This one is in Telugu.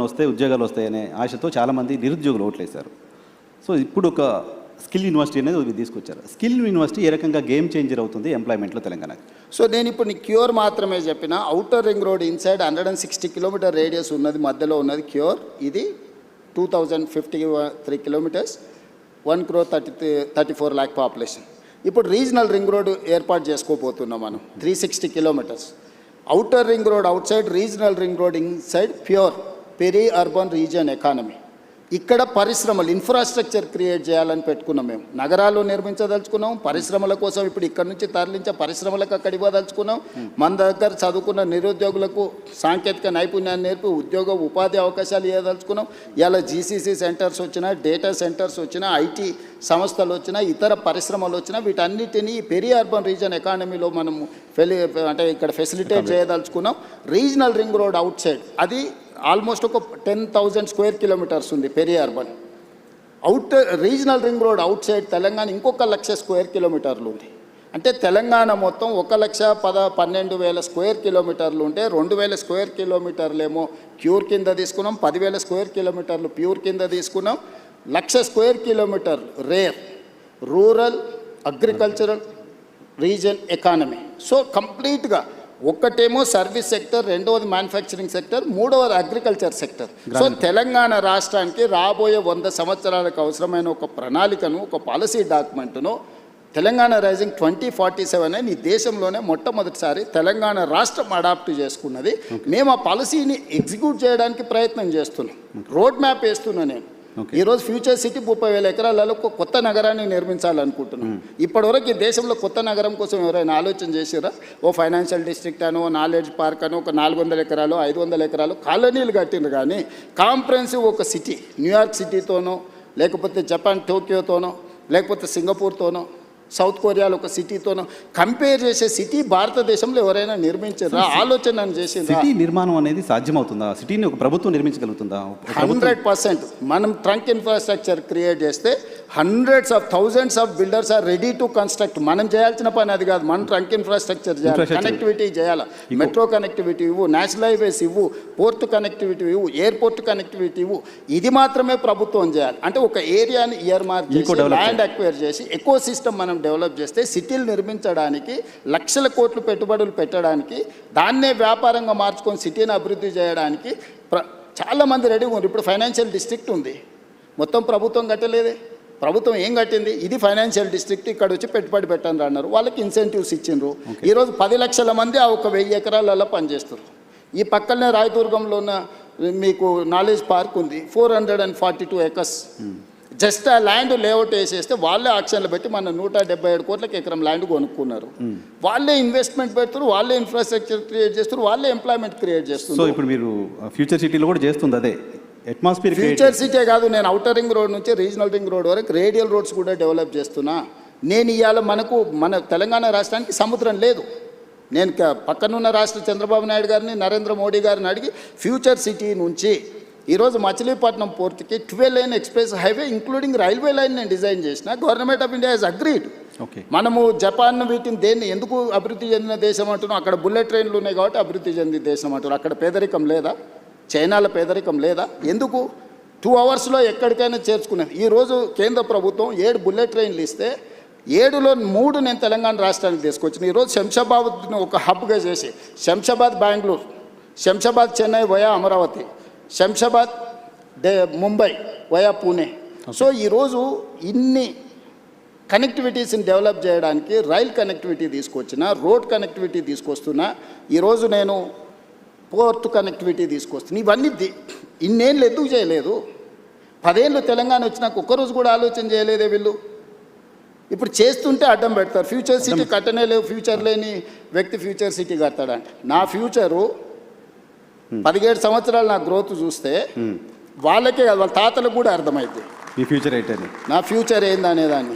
వస్తే ఉద్యోగాలు వస్తాయనే ఆశతో చాలామంది నిరుద్యోగులు ఓట్లేశారు. సో ఇప్పుడు ఒక స్కిల్ యూనివర్సిటీ అనేది తీసుకొచ్చారు. స్కిల్ యూనివర్సిటీ ఏ రకంగా గేమ్ చేంజర్ అవుతుంది ఎంప్లాయ్మెంట్లో తెలంగాణకి? సో నేను ఇప్పుడు క్యూర్ మాత్రమే చెప్పిన. Outer ring road inside 160 kilometre radius ఉన్నది, మధ్యలో ఉన్నది క్యూర్. ఇది 2053 కిలోమీటర్స్, 1,34 lakh పాపులేషన్. ఇప్పుడు రీజనల్ రింగ్ రోడ్ ఏర్పాటు చేసుకోబోతున్నాం మనం, 360 kilometres. Outer ring road outside, regional ring road inside pure peri urban region economy. ఇక్కడ పరిశ్రమలు, ఇన్ఫ్రాస్ట్రక్చర్ క్రియేట్ చేయాలని పెట్టుకున్నాం. మేము నగరాల్లో నిర్మించదలుచుకున్నాం, పరిశ్రమల కోసం ఇప్పుడు ఇక్కడ నుంచి తరలించే పరిశ్రమలకు అక్కడ ఇవ్వదలుచుకున్నాం. మన దగ్గర చదువుకున్న నిరుద్యోగులకు సాంకేతిక నైపుణ్యాన్ని నేర్పి ఉద్యోగ ఉపాధి అవకాశాలు ఇవ్వదలుచుకున్నాం. ఇలా జీసీసీ సెంటర్స్ వచ్చినా, డేటా సెంటర్స్ వచ్చినా, ఐటీ సంస్థలు వచ్చినా, ఇతర పరిశ్రమలు వచ్చినా, వీటన్నిటినీ పెరీ అర్బన్ రీజియన్ ఎకానమీలో మనము అంటే ఇక్కడ ఫెసిలిటేట్ చేయదలుచుకున్నాం. Regional ring road outside అది ఆల్మోస్ట్ ఒక 10,000 స్క్వేర్ కిలోమీటర్స్ ఉంది peri urban. Regional ring road outside Telangana ఇంకొక 1,00,000 స్క్వేర్ కిలోమీటర్లు ఉంది. అంటే తెలంగాణ మొత్తం 1,12,000 స్క్వేర్ కిలోమీటర్లు ఉంటే 2,000 స్క్వేర్ కిలోమీటర్లు ఏమో క్యూర్ కింద తీసుకున్నాం, 10,000 స్క్వేర్ కిలోమీటర్లు ప్యూర్ కింద తీసుకున్నాం. 1,00,000 square kilometre rare rural agricultural region economy. So కంప్లీట్గా ఒక్కటేమో సర్వీస్ సెక్టర్, రెండవది మ్యానుఫ్యాక్చరింగ్ సెక్టర్, మూడవది అగ్రికల్చర్ సెక్టర్. సో తెలంగాణ రాష్ట్రానికి రాబోయే 100 సంవత్సరాలకు అవసరమైన ఒక ప్రణాళికను, ఒక పాలసీ డాక్యుమెంట్ను తెలంగాణ రైజింగ్ 2047 అని ఈ దేశంలోనే మొట్టమొదటిసారి తెలంగాణ రాష్ట్రం అడాప్ట్ చేసుకున్నది. మేము ఆ పాలసీని ఎగ్జిక్యూట్ చేయడానికి ప్రయత్నం చేస్తున్నాం. రోడ్ మ్యాప్ వేస్తున్నా నేను. ఈరోజు ఫ్యూచర్ సిటీ 30,000 ఎకరాలలో ఒక కొత్త నగరాన్ని నిర్మించాలనుకుంటున్నాం. ఇప్పటివరకు ఈ దేశంలో కొత్త నగరం కోసం ఎవరైనా ఆలోచన చేసారా? ఓ ఫైనాన్షియల్ డిస్ట్రిక్ట్ అనో, నాలెడ్జ్ పార్క్ అనో, ఒక 400 ఎకరాలు 500 ఎకరాలు కాలనీలు కట్టిండ్రు. కానీ కాంప్రహెన్సివ్ ఒక సిటీ, న్యూయార్క్ సిటీతోనో, లేకపోతే జపాన్ టోక్యోతోనో, లేకపోతే సింగపూర్తోనో, సౌత్ కొరియాలో ఒక సిటీతోనో కంపేర్ చేసే సిటీ భారతదేశంలో ఎవరైనా నిర్మించారా? ఆలోచన చేసింది. సిటీ నిర్మాణం అనేది సాధ్యమవుతుందా? సిటీని ఒక ప్రభుత్వం నిర్మించగలుగుతుందా? 100%. మనం ట్రంక్ ఇన్ఫ్రాస్ట్రక్చర్ క్రియేట్ చేస్తే hundreds of thousands of builders are ready to construct. మనం చేయాల్సిన పని అది కాదు. మనం ట్రంక్ ఇన్ఫ్రాస్ట్రక్చర్ చేయాలి, కనెక్టివిటీ చేయాలి, మెట్రో కనెక్టివిటీ ఇవ్వు, నేషనల్ హైవేస్ ఇవ్వు, పోర్ట్ కనెక్టివిటీ ఇవ్వు, ఎయిర్పోర్ట్ కనెక్టివిటీ ఇవ్వు. ఇది మాత్రమే ప్రభుత్వం చేయాలి. అంటే ఒక ఏరియాని ఇయర్ మార్క్ చేసి, ల్యాండ్ అక్వైర్ చేసి, ఎకో సిస్టమ్ మనం డెవలప్ చేస్తే సిటీలు నిర్మించడానికి, లక్షల కోట్లు పెట్టుబడులు పెట్టడానికి, దాన్నే వ్యాపారంగా మార్చుకొని సిటీని అభివృద్ధి చేయడానికి చాలామంది రెడీగా ఉన్నారు. ఇప్పుడు ఫైనాన్షియల్ డిస్ట్రిక్ట్ ఉంది, మొత్తం ప్రభుత్వం కట్టలేదే. ప్రభుత్వం ఏం కట్టింది? ఇది ఫైనాన్షియల్ డిస్ట్రిక్ట్, ఇక్కడ వచ్చి పెట్టుబడి పెట్టండి అన్నారు. వాళ్ళకి ఇన్సెంటివ్స్ ఇచ్చిండ్రు. ఈరోజు 10 లక్షల మంది ఆ 1,000 ఎకరాలలో పనిచేస్తారు. ఈ పక్కనే రాయదుర్గంలో ఉన్న మీకు నాలెడ్జ్ పార్క్ ఉంది, 442 acres. జస్ట్ ఆ ల్యాండ్ లేఅవుట్ వేసేస్తే వాళ్ళే ఆక్షన్లు పెట్టి మన 177 కోట్లకి ఎకరం ల్యాండ్ కొనుక్కున్నారు. వాళ్ళే ఇన్వెస్ట్మెంట్ పెడతారు, వాళ్ళే ఇన్ఫ్రాస్ట్రక్చర్ క్రియేట్ చేస్తారు, వాళ్ళే ఎంప్లాయ్మెంట్ క్రియేట్ చేస్తారు. సో ఇప్పుడు మీరు ఫ్యూచర్ సిటీలో కూడా చేస్తుంది అదే అట్మాస్ఫియర్. ఫ్యూచర్ సిటీ కాదు, నేను అవుటర్ రింగ్ రోడ్ నుంచి రీజనల్ రింగ్ రోడ్ వరకు రేడియల్ రోడ్స్ కూడా డెవలప్ చేస్తున్నా. నేను ఇవాళ మన తెలంగాణ రాష్ట్రానికి సముద్రం లేదు. నేను పక్కనున్న రాష్ట్ర చంద్రబాబు నాయుడు గారిని, నరేంద్ర మోడీ గారిని అడిగి ఫ్యూచర్ సిటీ నుంచి ఈరోజు మచిలీపట్నం పోర్ట్కి 12 lane express highway including railway line నేను డిజైన్ చేసిన. Government of India has agreed. మనము జపాన్ వీటిని దేన్ని ఎందుకు అభివృద్ధి చెందిన దేశం అంటున్నాం? అక్కడ బుల్లెట్ ట్రైన్లు ఉన్నాయి కాబట్టి అభివృద్ధి చెందిన దేశం అంటున్నారు. అక్కడ పేదరికం లేదా? చైనాలో పేదరికం లేదా? ఎందుకు 2 hours ఎక్కడికైనా చేర్చుకునేది. ఈరోజు కేంద్ర ప్రభుత్వం 7 బుల్లెట్ ట్రైన్లు ఇస్తే 7లో 3 నేను తెలంగాణ రాష్ట్రానికి తీసుకొచ్చిన. ఈరోజు శంషాబాద్ను ఒక హబ్గా చేసి, Shamshabad Bengaluru, Shamshabad Chennai via Amaravati, Shamshabad Mumbai via Pune. So ఈరోజు ఇన్ని కనెక్టివిటీస్ని డెవలప్ చేయడానికి రైల్ కనెక్టివిటీ తీసుకొచ్చిన, రోడ్ కనెక్టివిటీ తీసుకొస్తున్నా. ఈరోజు నేను పోర్ట్ కనెక్టివిటీ తీసుకొస్తుంది. ఇవన్నీ ఇన్నేళ్ళు ఎందుకు చేయలేదు? 10 ఏళ్ళు తెలంగాణ వచ్చినాక ఒక్కరోజు కూడా ఆలోచన చేయలేదే వీళ్ళు. ఇప్పుడు చేస్తుంటే అడ్డం పెడతారు. ఫ్యూచర్ సిటీ కట్టనే లేవు, ఫ్యూచర్ లేని వ్యక్తి ఫ్యూచర్ సిటీ కడతాడంటే నా ఫ్యూచరు 17 సంవత్సరాలు నా గ్రోత్ చూస్తే వాళ్ళకే కాదు, వాళ్ళ తాతలకు కూడా అర్థమైంది ఈ ఫ్యూచర్ ఏంటని, నా ఫ్యూచర్ ఏందనేదాన్ని.